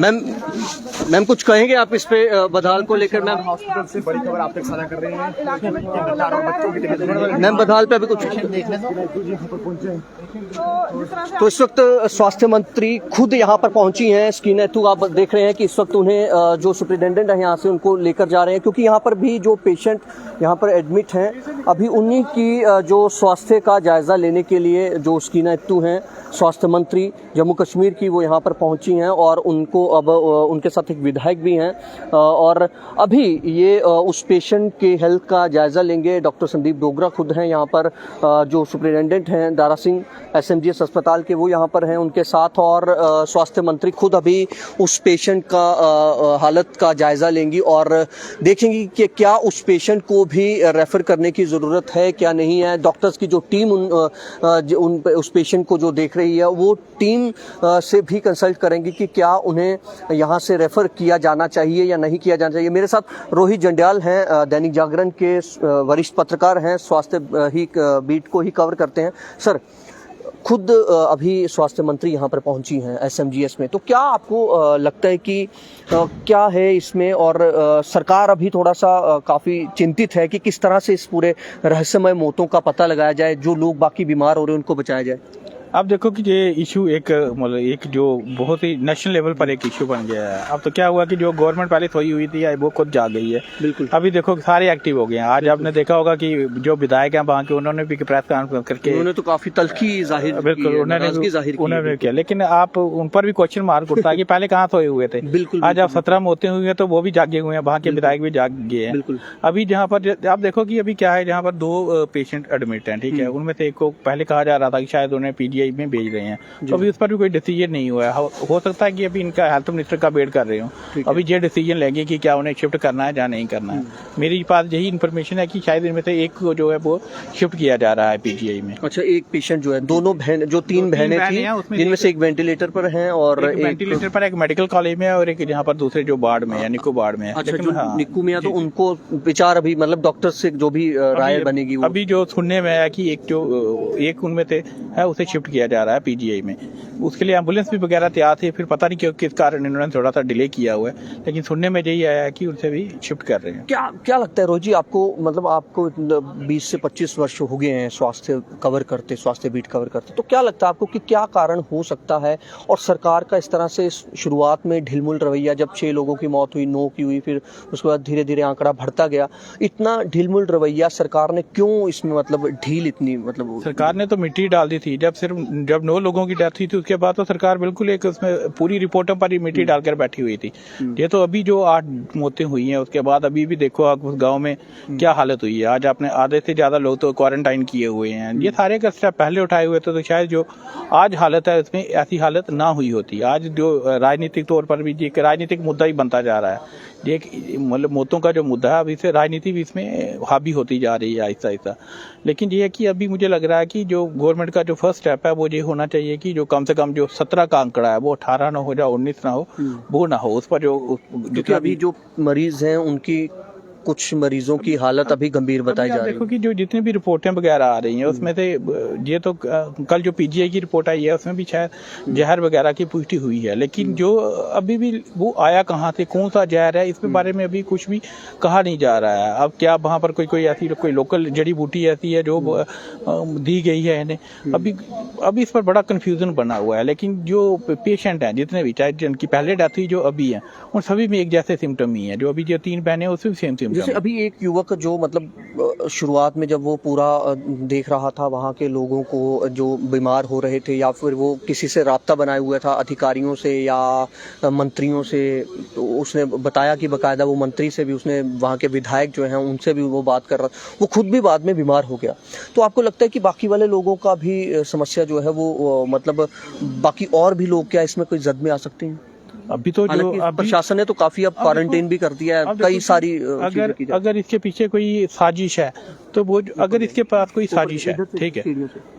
Ma'am ma'am कुछ कहेंगे आप इस पे बदहाल को लेकर? मैम हॉस्पिटल से बड़ी खबर आप तक साझा कर रहे हैं। मैम बदहाल पे अभी कुछ तो इस वक्त स्वास्थ्य मंत्री खुद यहाँ पर पहुंची हैं। स्क्रीन थ्रू आप देख रहे हैं कि इस वक्त उन्हें जो सुप्रिटेंडेंट है यहाँ से उनको लेकर जा रहे हैं, क्योंकि यहाँ पर भी जो पेशेंट यहाँ पर एडमिट हैं अभी उन्हीं की जो स्वास्थ्य का जायजा लेने के लिए जो स्क्रीन थ्रू हैं स्वास्थ्य मंत्री जम्मू कश्मीर की वो यहाँ पर पहुंची हैं और उनको अब उनके साथ एक विधायक भी हैं और अभी ये उस पेशेंट के हेल्थ का जायजा लेंगे। डॉक्टर संदीप डोगरा खुद हैं यहाँ पर, जो सुप्रिटेंडेंट हैं दारा सिंह SMGS अस्पताल के वो यहाँ पर हैं उनके साथ, और स्वास्थ्य मंत्री खुद अभी उस पेशेंट का हालत का जायजा लेंगी और देखेंगी कि क्या उस पेशेंट को भी रेफर करने की ज़रूरत है क्या नहीं है। डॉक्टर्स की जो टीम उस पेशेंट को जो देख रही है वो टीम से भी कंसल्ट करेंगी कि क्या उन्हें यहाँ से रेफर किया जाना चाहिए या नहीं किया जाना चाहिए। मेरे साथ रोहित जंड्याल हैं, दैनिक जागरण के वरिष्ठ पत्रकार हैं, स्वास्थ्य ही बीट को ही कवर करते हैं। सर, खुद अभी स्वास्थ्य मंत्री यहाँ पर पहुंची हैं SMGS में, तो क्या आपको लगता है कि क्या है इसमें, और सरकार अभी थोड़ा सा काफ़ी चिंतित है कि किस तरह से इस पूरे रहस्यमय मौतों का पता लगाया जाए, जो लोग बाकी बीमार हो रहे हैं उनको बचाया जाए? अब देखो कि ये इशू एक मतलब एक जो बहुत ही नेशनल लेवल पर एक इशू बन गया है। अब तो क्या हुआ कि जो गवर्नमेंट पहले सोई हुई थी वो खुद जाग गई है। बिल्कुल। अभी देखो सारे एक्टिव हो गए हैं। आज आपने देखा होगा कि जो विधायक हैं वहाँ के उन्होंने भी प्रेस कॉन्फ्रेंस करके उन्होंने तो काफी तल्खी जाहिर बिल्कुल उन्होंने किया, लेकिन आप उन पर भी क्वेश्चन मार्क उठता है कि पहले कहाँ सोए हुए थे। बिल्कुल। आज आप 17 मौतें हुई हैं तो वो भी जागे हुए हैं, वहाँ के विधायक भी जाग गए हैं। बिल्कुल। अभी जहाँ पर आप देखो कि अभी क्या है, जहाँ पर 2 पेशेंट एडमिट हैं, ठीक है, उनमें से एक को पहले कहा जा रहा था कि शायद उन्हें PGI में भेज रहे हैं, तो अभी उस पर भी कोई डिसीजन नहीं हुआ है। हो सकता है कि अभी इनका हेल्थ मिनिस्टर का वेट कर रहे हो, अभी ये डिसीजन लेंगे कि क्या उन्हें शिफ्ट करना है या नहीं करना है। मेरी पास यही इन्फॉर्मेशन है कि शायद इनमें से एक को जो है वो शिफ्ट किया जा रहा है PGI में। अच्छा, एक पेशेंट जो है, दोनों बहन जो 3 बहनें थी जिनमें से एक वेंटिलेटर पर हैं और एक वेंटिलेटर पर, एक मेडिकल कॉलेज में और एक यहाँ पर दूसरे जो वार्ड में है, निक्कू वार्ड में है। अच्छा, जो निक्कू में है तो उनको विचार अभी मतलब डॉक्टर से जो भी राय बनेगी अभी जो सुनने में आया कि एक उनमें से है उसे शिफ्ट किया जा रहा है PGI में। उसके लिए एम्बुलेंस भी वगैरह तैयार थी, फिर पता नहीं क्यों किस कारण इन्होंने थोड़ा सा डिले किया हुआ है, लेकिन सुनने में यही आया है कि उनसे भी शिफ्ट कर रहे हैं। क्या लगता है रोहित जी आपको, मतलब आपको 20 से 25 वर्ष हो गए हैं स्वास्थ्य कवर करते, स्वास्थ्य बीट कवर करते, तो क्या लगता है आपको कि क्या कारण हो सकता है, और सरकार का इस तरह से शुरुआत में ढिलमुल रवैया, जब 6 लोगों की मौत हुई, 9 की हुई, फिर उसके बाद धीरे धीरे आंकड़ा बढ़ता गया, इतना ढिलमुल रवैया सरकार ने क्यों इसमें मतलब ढील इतनी, मतलब सरकार ने तो मिट्टी डाल दी थी जब 9 लोगों की डेथ हुई थी, उसके बाद तो सरकार बिल्कुल एक उसमें पूरी रिपोर्टों पर ही मिट्टी डालकर बैठी हुई थी। ये तो अभी जो 8 मौतें हुई हैं उसके बाद अभी भी देखो आप उस गांव में क्या हालत हुई है। आज आपने आधे से ज्यादा लोग तो क्वारंटाइन किए हुए हैं। ये सारे का स्टेप पहले उठाए हुए थे तो शायद जो आज हालत है उसमें ऐसी हालत ना हुई होती। आज जो राजनीतिक तौर पर भी एक राजनीतिक मुद्दा ही बनता जा रहा है। ये मतलब मौतों का जो मुद्दा है अभी से राजनीति भी इसमें हावी होती जा रही है आहिस्ता आहिस्ता। लेकिन ये है कि अभी मुझे लग रहा है कि जो गवर्नमेंट का जो फर्स्ट स्टेप है वो ये होना चाहिए कि जो कम से कम जो 17 का आंकड़ा है वो 18 ना हो या 19 ना हो, वो ना हो। उस पर जो अभी जो मरीज हैं उनकी कुछ मरीजों की हालत अभी गंभीर बताई जा रही है। देखो कि जो जितनी भी रिपोर्टें वगैरह आ रही हैं उसमें से ये तो कल जो PGI की रिपोर्ट आई है उसमें भी शायद जहर वगैरह की पुष्टि हुई है, लेकिन जो अभी भी वो आया कहाँ से, कौन सा जहर है, इसके बारे में अभी कुछ भी कहा नहीं जा रहा है। अब क्या वहाँ पर कोई ऐसी कोई लोकल जड़ी बूटी ऐसी है जो दी गई है इन्हें, अभी इस पर बड़ा कंफ्यूजन बना हुआ है। लेकिन जो पेशेंट हैं जितने भी, चाहे जिनकी पहले डेथ हुई जो अभी है, उन सभी में एक जैसे सिम्टम ही है। जो अभी जो 3 बहनें उसमें सेम सिम्टम। जैसे अभी एक युवक जो मतलब शुरुआत में जब वो पूरा देख रहा था वहाँ के लोगों को जो बीमार हो रहे थे, या फिर वो किसी से राब्ता बनाए हुआ था अधिकारियों से या मंत्रियों से, तो उसने बताया कि बाकायदा वो मंत्री से भी, उसने वहाँ के विधायक जो हैं उनसे भी वो बात कर रहा, वो खुद भी बाद में बीमार हो गया। तो आपको लगता है कि बाकी वाले लोगों का भी समस्या जो है वो मतलब बाकी और भी लोग क्या इसमें कोई जद में आ सकते हैं? अभी तो जो प्रशासन ने तो काफी अब क्वारंटाइन भी कर दिया है, कई सारी अगर इसके पीछे कोई साजिश है तो वो अगर इसके पास कोई साजिश है, ठीक है,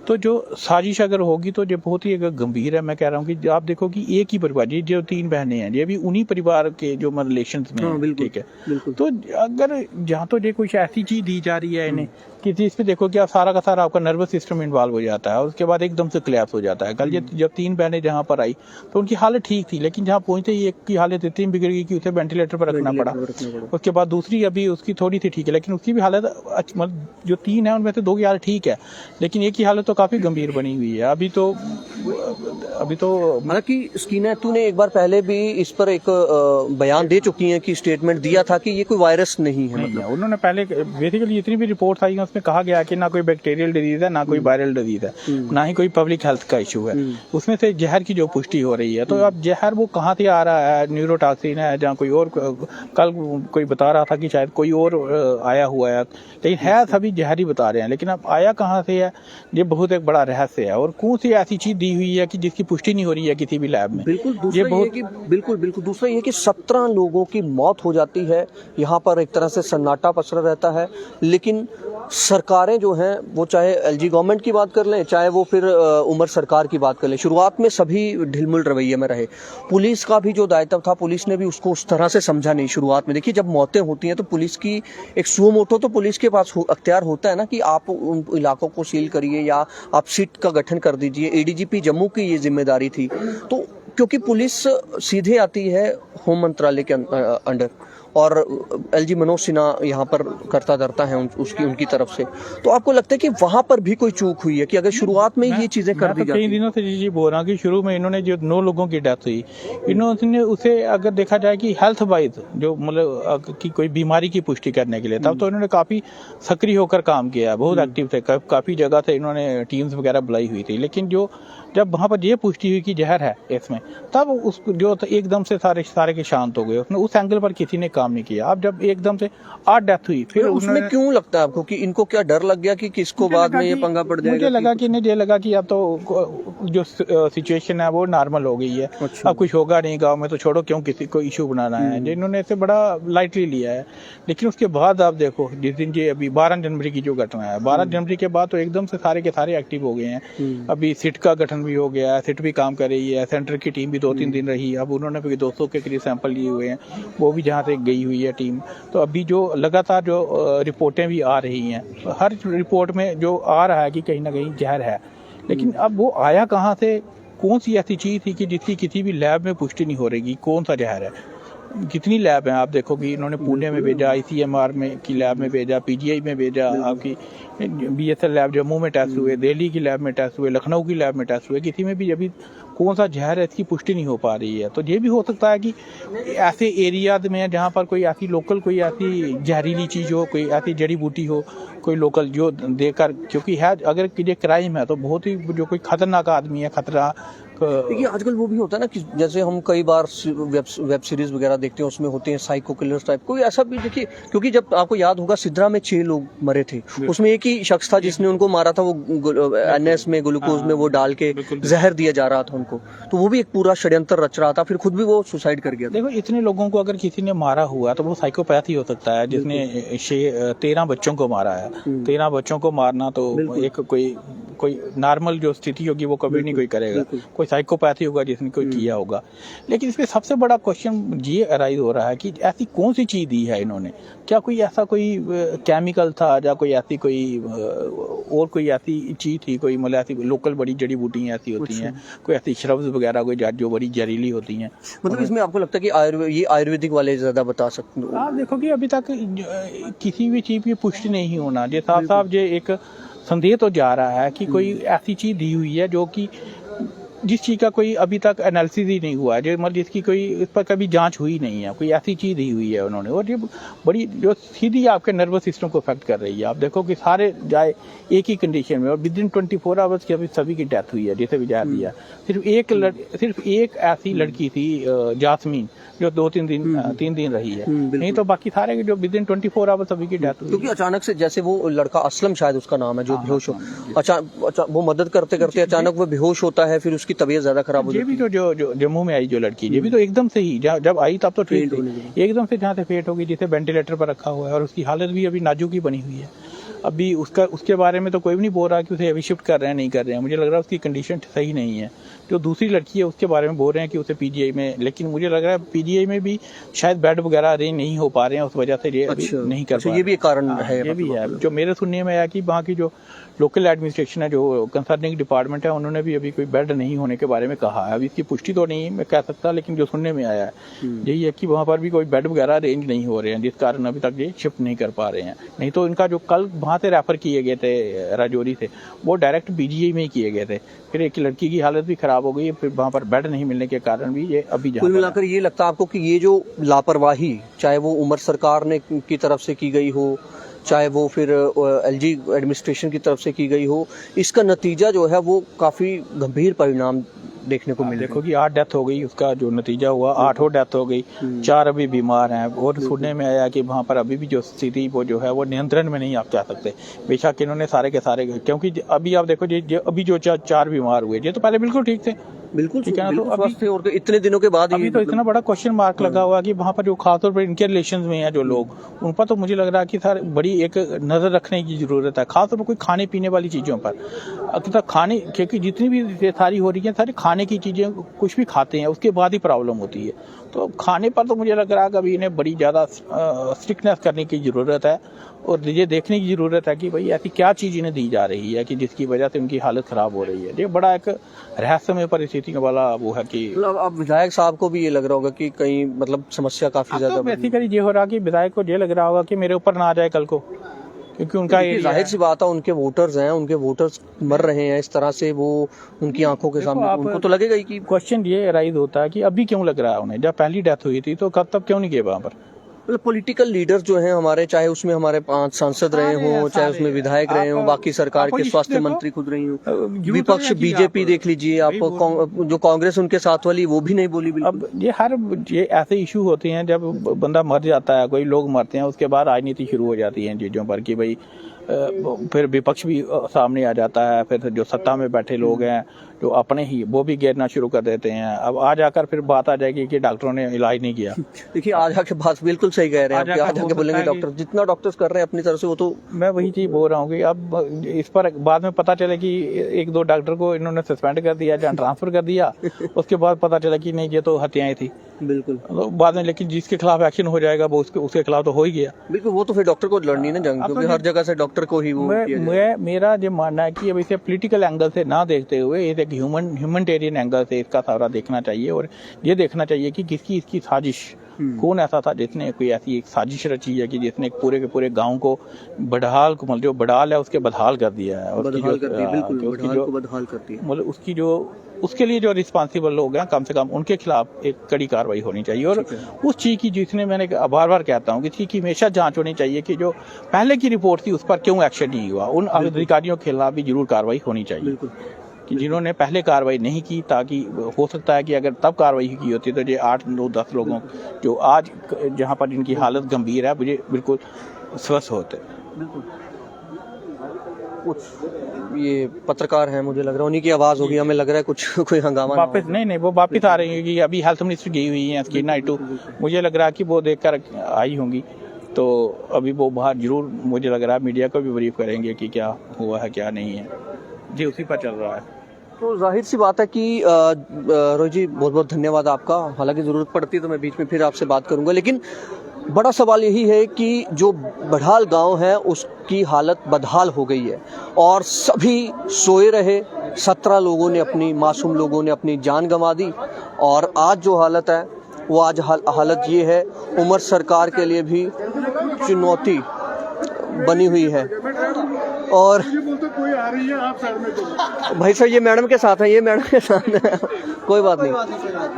तो जो साजिश अगर होगी तो ये बहुत ही गंभीर है। मैं कह रहा हूँ कि आप देखो कि एक ही परिवार, ये जो 3 बहनें हैं ये भी उन्हीं परिवार के जो रिलेशन में हैं, ठीक है। तो अगर जहाँ तो ये कुछ ऐसी चीज दी जा रही है इन्हें कि जिसमें देखो कि आप सारा का सारा आपका नर्वस सिस्टम इन्वॉल्व हो जाता है और उसके बाद एकदम से क्लैप्स हो जाता है। कल जब 3 बहनें जहाँ पर आई तो उनकी हालत ठीक थी, लेकिन जहाँ पहुंचते ही एक की हालत इतनी बिगड़ गई कि उसे वेंटिलेटर पर रखना पड़ा। उसके बाद दूसरी अभी उसकी थोड़ी सी ठीक है, लेकिन उसकी भी हालत जो 3 है उनमें से 2 की हालत ठीक है, लेकिन एक की हालत तो काफी गंभीर बनी हुई है। अभी तो हालांकि स्कीना एत्तू ने एक बार पहले भी इस पर एक बयान दे चुकी हैं कि स्टेटमेंट दिया था कि ये कोई वायरस नहीं है। मतलब उन्होंने पहले बेसिकली जितनी भी रिपोर्ट्स आई हैं उसमें कहा गया कि ना कोई बैक्टीरियल डिजीज है, ना कोई वायरल डिजीज है, ना ही कोई पब्लिक हेल्थ का इशू है। उसमें से जहर की जो पुष्टि हो रही है, तो अब जहर वो कहाँ से आ रहा है, न्यूरोटॉक्सिन है जहाँ कोई और, कल कोई बता रहा था कि शायद कोई और आया हुआ है, लेकिन है सभी जहर ही बता रहे हैं, लेकिन अब आया कहाँ से है ये बहुत एक बड़ा रहस्य है। और कौन सी ऐसी चीज दी हुई है कि जिसकी पुष्टि नहीं हो रही है किसी भी लैब में। बिल्कुल दूसरा ये कि 17 लोगों की मौत हो जाती है, यहाँ पर एक तरह से सन्नाटा पसरा रहता है, लेकिन सरकारें जो हैं वो चाहे एलजी गवर्नमेंट की बात कर लें, चाहे वो फिर उमर सरकार की बात कर लें, शुरुआत में सभी ढिलमुल रवैये में रहे। पुलिस का भी जो दायित्व था, पुलिस ने भी उसको उस तरह से समझा नहीं शुरुआत में। देखिए, जब मौतें होती हैं तो पुलिस की एक सुओ मोटो तो पुलिस के पास अख्तियार होता है ना कि आप उन इलाकों को सील करिए या आप सिट का गठन कर दीजिए। एडीजीपी जम्मू की ये जिम्मेदारी थी, तो क्योंकि पुलिस सीधे आती है होम मंत्रालय के अंडर और एलजी मनोज सिन्हा यहाँ पर करता धरता है उनकी तरफ से, तो आपको लगता है कि वहां पर भी कोई चूक हुई है कि अगर शुरुआत में ये चीजें कर दी जाती? कई दिनों से जी बोल रहा हूँ कि शुरू में इन्होंने जो 9 लोगों की डेथ हुई, इन्होंने उसे अगर देखा जाए कि हेल्थ वाइज जो मतलब कि कोई बीमारी की पुष्टि करने के लिए, तब तो इन्होंने काफी सक्रिय होकर काम किया, बहुत एक्टिव थे, काफी जगह से इन्होंने टीम्स वगैरह बुलाई हुई थी। लेकिन जब वहां पर ये पुष्टि हुई कि जहर है इसमें, तब उस जो एकदम से सारे के शांत हो गए। उसमें उस एंगल पर किसी ने काम नहीं किया। अब जब एकदम से 8 डेथ हुई, फिर उसमें क्यों लगता है आपको कि इनको क्या डर लग गया कि किसको बाद में ये पंगा पड़ जाएगा? मुझे लगा कि नहीं, ये लगा कि अब तो जो सिचुएशन है वो नॉर्मल हो गई है। अच्छा। अब कुछ होगा नहीं गांव में, तो छोड़ो क्यों किसी को इशू बनाना है। इन्होंने इसे बड़ा लाइटली लिया है। लेकिन उसके बाद आप देखो, जिस दिन ये अभी 12 जनवरी की जो घटना है, 12 जनवरी के बाद तो एकदम से सारे के सारे एक्टिव हो गए हैं। अभी सिट का गठन भी हो गया है, सिट भी काम कर रही है, सेंटर की टीम भी 2-3 दिन रही। अब उन्होंने भी 200 के करीब सैंपल लिए हुए हैं, वो भी जहाँ से गई हुई है टीम। तो अभी जो लगातार जो रिपोर्टें भी आ रही हैं, हर रिपोर्ट में जो आ रहा है कि कहीं ना कहीं जहर है, लेकिन अब वो आया कहाँ से, कौन सी ऐसी चीज थी कि जिसकी किसी भी लैब में पुष्टि नहीं हो रही कौन सा जहर है। कितनी लैब हैं आप देखो कि इन्होंने पुणे में भेजा, आईसीएमआर में की लैब में भेजा, पीजीआई में भेजा, आपकी बीएसएल लैब जम्मू में टेस्ट हुए, दिल्ली की लैब में टेस्ट हुए, लखनऊ की लैब में टेस्ट हुए, किसी में भी अभी कौन सा जहर है इसकी पुष्टि नहीं हो पा रही है। तो ये भी हो सकता है कि ऐसे एरियाज में जहाँ पर कोई ऐसी लोकल कोई ऐसी जहरीली चीज हो, कोई ऐसी जड़ी बूटी हो, कोई लोकल जो देकर, क्योंकि है अगर ये क्राइम है तो बहुत ही जो कोई खतरनाक आदमी है, खतरा। देखिए, आजकल वो भी होता है ना कि जैसे हम कई बार वेब सीरीज वगैरह देखते हैं, उसमें होते हैं साइको किलर्स टाइप, कोई ऐसा भी देखिए, क्योंकि जब आपको याद होगा सिद्रा में 6 लोग मरे थे, उसमें एक ही शख्स था जिसने उनको मारा था, वो एनएस में ग्लूकोज में वो डाल के जहर दिया जा रहा था उनको, तो वो भी एक पूरा षड्यंत्र रच रहा था, फिर खुद भी वो सुसाइड कर गया। देखो, इतने लोगों को अगर किसी ने मारा हुआ तो वो साइकोपैथ ही हो सकता है, जिसने 13 बच्चों को मारा है। 13 बच्चों को मारना तो एक कोई नॉर्मल जो स्थिति होगी वो कभी नहीं कोई करेगा, कोई साइकोपैथ ही होगा जिसने कोई किया होगा। लेकिन इसमें सबसे बड़ा क्वेश्चन ये अराइज हो रहा है कि ऐसी कौन सी चीज दी है इन्होंने, क्या कोई ऐसा कोई केमिकल था, या कोई ऐसी और कोई ऐसी चीज थी, कोई मतलब ऐसी लोकल बड़ी जड़ी बूटी ऐसी होती हैं, कोई ऐसी श्रब्स वगैरह कोई जो बड़ी जहरीली होती हैं। मतलब इसमें आपको लगता है कि ये आयुर्वेदिक वाले ज्यादा बता सकते हैं? आप देखो कि अभी तक किसी भी चीज की पुष्टि नहीं होना, ये साफ साफ ये एक संदेह तो जा रहा है कि कोई ऐसी चीज दी हुई है जो कि जिस चीज का कोई अभी तक एनालिसिस ही नहीं हुआ है, जो मतलब जिसकी कोई इस पर कभी जांच हुई नहीं है, कोई ऐसी चीज दी हुई है उन्होंने, और ये बड़ी जो सीधी आपके नर्वस सिस्टम को अफेक्ट कर रही है। आप देखो कि सारे जाए एक ही कंडीशन में, और विद इन 24 आवर्स की अभी सभी की डेथ हुई है जिसे भी जहर दिया। सिर्फ एक ऐसी लड़की थी जासमीन, जो 2-3 दिन रही है, नहीं तो बाकी सारे के जो विद इन 24 आवर्स सभी की डेथ हुई। क्योंकि अचानक से जैसे वो लड़का असलम शायद उसका नाम है, जो बेहोश हो, वो मदद करते करते अचानक वो बेहोश होता है, फिर उसकी तबीयत ज्यादा खराब हो जाती है। ये भी जो जम्मू में आई जो लड़की, ये भी तो एकदम से ही जब आई तब तो ठीक थी, एकदम से जहाँ से फेट होगी, जिसे वेंटिलेटर पर रखा हुआ है, और उसकी हालत भी अभी नाजुक ही बनी हुई है। अभी उसके बारे में तो कोई भी नहीं बोल रहा कि उसे अभी शिफ्ट कर रहे हैं नहीं कर रहे हैं। मुझे लग रहा है उसकी कंडीशन सही नहीं है। जो दूसरी लड़की है उसके बारे में बोल रहे हैं कि उसे पीजीआई में, लेकिन मुझे लग रहा है पीजीआई में भी शायद बेड वगैरह अरेंज नहीं हो पा रहे हैं, उस वजह से ये अभी नहीं कर पा रहे। ये भी एक कारण है। ये भी है। जो मेरे सुनने में आया कि वहाँ की जो लोकल एडमिनिस्ट्रेशन है, जो कंसर्निंग डिपार्टमेंट है, उन्होंने भी अभी कोई बेड नहीं होने के बारे में कहा है। अभी इसकी पुष्टि तो नहीं मैं कह सकता, लेकिन जो सुनने में आया है यही है कि वहाँ पर भी कोई बेड वगैरह अरेंज नहीं हो रहे हैं, जिस कारण अभी तक ये शिफ्ट नहीं कर पा रहे हैं। नहीं तो इनका जो कल वहाँ से रेफर किए गए थे राजौरी से, वो डायरेक्ट पीजीआई में ही किए गए थे। फिर एक लड़की की हालत भी खराब हो गई, फिर वहाँ पर बेड नहीं मिलने के कारण भी ये अभी कुल मिलाकर ये लगता है आपको कि ये जो लापरवाही, चाहे वो उमर सरकार ने की तरफ से की गई हो, चाहे वो फिर एलजी एडमिनिस्ट्रेशन की तरफ से की गई हो, इसका नतीजा जो है वो काफी गंभीर परिणाम देखने को मिले। देखो कि 8 डेथ हो गई, उसका जो नतीजा हुआ 8 और डेथ हो गई, 4 अभी बीमार हैं। और सुनने में आया कि वहाँ पर अभी भी जो स्थिति वो जो है वो नियंत्रण में नहीं आप कह सकते। बेशक इन्होंने सारे के सारे, क्योंकि अभी आप देखो अभी जो 4 बीमार हुए, ये तो पहले बिल्कुल ठीक थे, बिल्कुल ठीक है ना। तो अभी और इतने दिनों के बाद अभी तो इतना बड़ा क्वेश्चन मार्क लगा हुआ कि वहाँ पर जो खासतौर पर इनके रिलेशन में है जो लोग, उन पर तो मुझे लग रहा है कि सर बड़ी एक नजर रखने की जरूरत है, खासतौर पर कोई खाने पीने वाली चीजों पर। अगर खाने, क्योंकि जितनी भी सारी हो रही है सारी खाने की चीजें, कुछ भी खाते हैं उसके बाद ही प्रॉब्लम होती है। तो खाने पर तो मुझे लग रहा है कि अभी इन्हें बड़ी ज्यादा स्ट्रिक्टनेस करने की जरूरत है, और ये देखने की जरूरत है कि भाई ऐसी क्या चीज इन्हें दी जा रही है कि जिसकी वजह से उनकी हालत खराब हो रही है। ये बड़ा एक रहस्यमय परिस्थिति वाला वो है कि मतलब अब विधायक साहब को भी ये लग रहा होगा कि कहीं मतलब समस्या काफी ज्यादा तो बेसिकली ये हो रहा कि विधायक को ये लग रहा होगा कि मेरे ऊपर ना आ जाए कल को, क्योंकि उनका जाहिर सी बात है उनके वोटर्स हैं, उनके वोटर्स मर रहे हैं इस तरह से, वो उनकी आंखों के सामने, उनको तो लगेगा ही कि क्वेश्चन ये राइज होता है कि अभी क्यों लग रहा है उन्हें, जब पहली डेथ हुई थी तो कब तक क्यों नहीं गए वहाँ पर। मतलब पॉलिटिकल लीडर्स जो हैं हमारे, चाहे उसमें हमारे 5 सांसद रहे हों, चाहे उसमें विधायक रहे हों, बाकी सरकार के स्वास्थ्य मंत्री खुद रही हों, विपक्ष बीजेपी देख लीजिए आप, जो कांग्रेस उनके साथ वाली वो भी नहीं बोली बिल्कुल। अब ये ऐसे इशू होते हैं जब बंदा मर जाता है, कोई लोग मरते हैं, उसके बाद राजनीति शुरू हो जाती है इन चीजों पर कि भाई फिर विपक्ष भी सामने आ जाता है, फिर जो सत्ता में बैठे लोग हैं जो अपने ही वो भी गिरना शुरू कर देते हैं। अब आ जाकर फिर बात आ जाएगी कि डॉक्टरों ने इलाज नहीं किया। देखिए आज आके बात बिल्कुल सही कह रहे हैं, आज आके बोलेंगे डॉक्टर, जितना डॉक्टर्स कर रहे हैं अपनी तरफ से वो तो, मैं वही चीज बोल रहा हूँ कि अब इस पर बाद में पता चले कि 1-2 डॉक्टर को इन्होंने सस्पेंड कर दिया या ट्रांसफर कर दिया, उसके बाद पता चला कि नहीं ये तो हत्याएं थी बिल्कुल तो बाद में, लेकिन जिसके खिलाफ एक्शन हो जाएगा वो उसके खिलाफ तो हो ही गया। बिल्कुल, वो तो फिर डॉक्टर को लड़नी ना जंग, क्योंकि हर जगह से डॉक्टर को ही वो मेरा ये मानना है कि अब इसे पॉलिटिकल एंगल से ना देखते हुए इसे ह्यूमैनिटेरियन एंगल से इसका सारा देखना चाहिए, और ये देखना चाहिए कि किसकी इसकी साजिश, कौन ऐसा था जिसने कोई ऐसी एक साजिश रची है कि जिसने पूरे के पूरे गांव को बदहाल को, मतलब जो बदहाल है उसके बदहाल कर दिया है, और मतलब उसकी जो उसके लिए जो रिस्पॉन्सिबल लोग हैं कम से कम उनके खिलाफ एक कड़ी कार्रवाई होनी चाहिए। और उस चीज की जिसने, मैंने बार बार कहता हूँ कि इसकी हमेशा जांच होनी चाहिए कि जो पहले की रिपोर्ट थी उस पर क्यों एक्शन नहीं हुआ, उन अधिकारियों के खिलाफ भी जरूर कार्रवाई होनी चाहिए कि जिन्होंने पहले कार्रवाई नहीं की, ताकि हो सकता है कि अगर तब कार्रवाई की होती तो ये 8-9-10 लोगों जो आज जहाँ पर इनकी हालत गंभीर है मुझे बिल्कुल स्वस्थ होते। कुछ ये पत्रकार हैं, मुझे लग रहा है उन्हीं की आवाज होगी, हमें लग रहा है कुछ कोई हंगामा वापस नहीं वो वापस आ रही होगी। अभी हेल्थ मिनिस्टर गई हुई है स्कीना इटू, मुझे लग रहा है कि वो देखकर आई होंगी, तो अभी वो बाहर जरूर मुझे लग रहा है मीडिया को भी ब्रीफ करेंगे कि क्या हुआ है क्या नहीं है जी, उसी पर चल रहा है। तो जाहिर सी बात है कि रोहित जी बहुत बहुत धन्यवाद आपका, हालांकि ज़रूरत पड़ती है तो मैं बीच में फिर आपसे बात करूंगा, लेकिन बड़ा सवाल यही है कि जो बड़हाल गांव है उसकी हालत बदहाल हो गई है और सभी सोए रहे। 17 लोगों ने, अपनी मासूम लोगों ने अपनी जान गंवा दी, और आज जो हालत है वो आज हालत ये है, उमर सरकार के लिए भी चुनौती बनी हुई है। और भाई साहब ये मैडम के साथ है, ये मैडम के साथ है, कोई बात नहीं।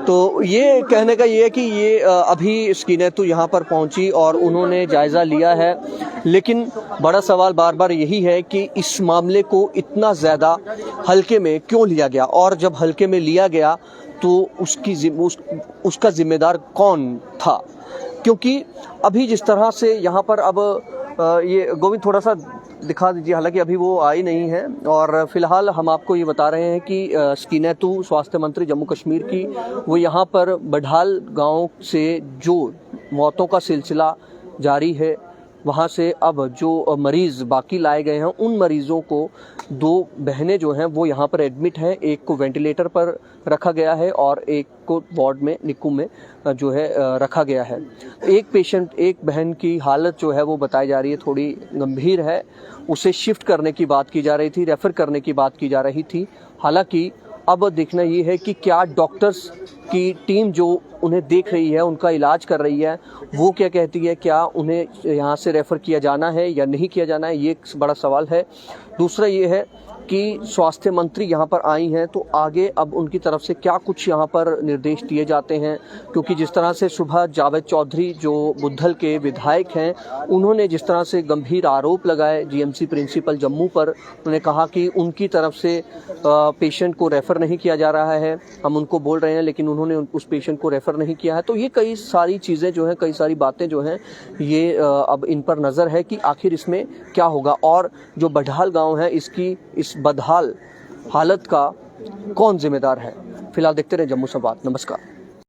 तो ये कहने का ये है कि ये अभी स्कीनेतू यहाँ पर पहुँची और उन्होंने जायज़ा लिया है, लेकिन बड़ा सवाल बार बार यही है कि इस मामले को इतना ज़्यादा हल्के में क्यों लिया गया, और जब हल्के में लिया गया तो उसका जिम्मेदार कौन था। क्योंकि अभी जिस तरह से यहाँ पर अब ये गोविंद थोड़ा सा दिखा दीजिए, हालांकि अभी वो आई नहीं है, और फिलहाल हम आपको ये बता रहे हैं कि स्कीनेतू स्वास्थ्य मंत्री जम्मू कश्मीर की, वो यहाँ पर बड़हाल गांव से जो मौतों का सिलसिला जारी है वहाँ से अब जो मरीज़ बाकी लाए गए हैं उन मरीज़ों को 2 बहनें जो हैं वो यहाँ पर एडमिट हैं, एक को वेंटिलेटर पर रखा गया है और एक को वार्ड में निक्कू में जो है रखा गया है। एक बहन की हालत जो है वो बताई जा रही है थोड़ी गंभीर है, उसे शिफ्ट करने की बात की जा रही थी, रेफ़र करने की बात की जा रही थी। हालांकि अब देखना ये है कि क्या डॉक्टर्स की टीम जो उन्हें देख रही है, उनका इलाज कर रही है, वो क्या कहती है, क्या उन्हें यहाँ से रेफ़र किया जाना है या नहीं किया जाना है, ये एक बड़ा सवाल है। दूसरा ये है कि स्वास्थ्य मंत्री यहाँ पर आई हैं तो आगे अब उनकी तरफ से क्या कुछ यहाँ पर निर्देश दिए जाते हैं, क्योंकि जिस तरह से सुबह जावेद चौधरी जो बुद्धल के विधायक हैं उन्होंने जिस तरह से गंभीर आरोप लगाए जीएमसी प्रिंसिपल जम्मू पर, उन्होंने कहा कि उनकी तरफ से पेशेंट को रेफ़र नहीं किया जा रहा है, हम उनको बोल रहे हैं लेकिन उन्होंने उस पेशेंट को रेफ़र नहीं किया है। तो ये कई सारी चीज़ें जो हैं, कई सारी बातें जो हैं, ये अब इन पर नज़र है कि आखिर इसमें क्या होगा और जो बढाल गाँव है इसकी इस बदहाल हालत का कौन जिम्मेदार है। फिलहाल देखते रहे जम्मू संवाद। नमस्कार।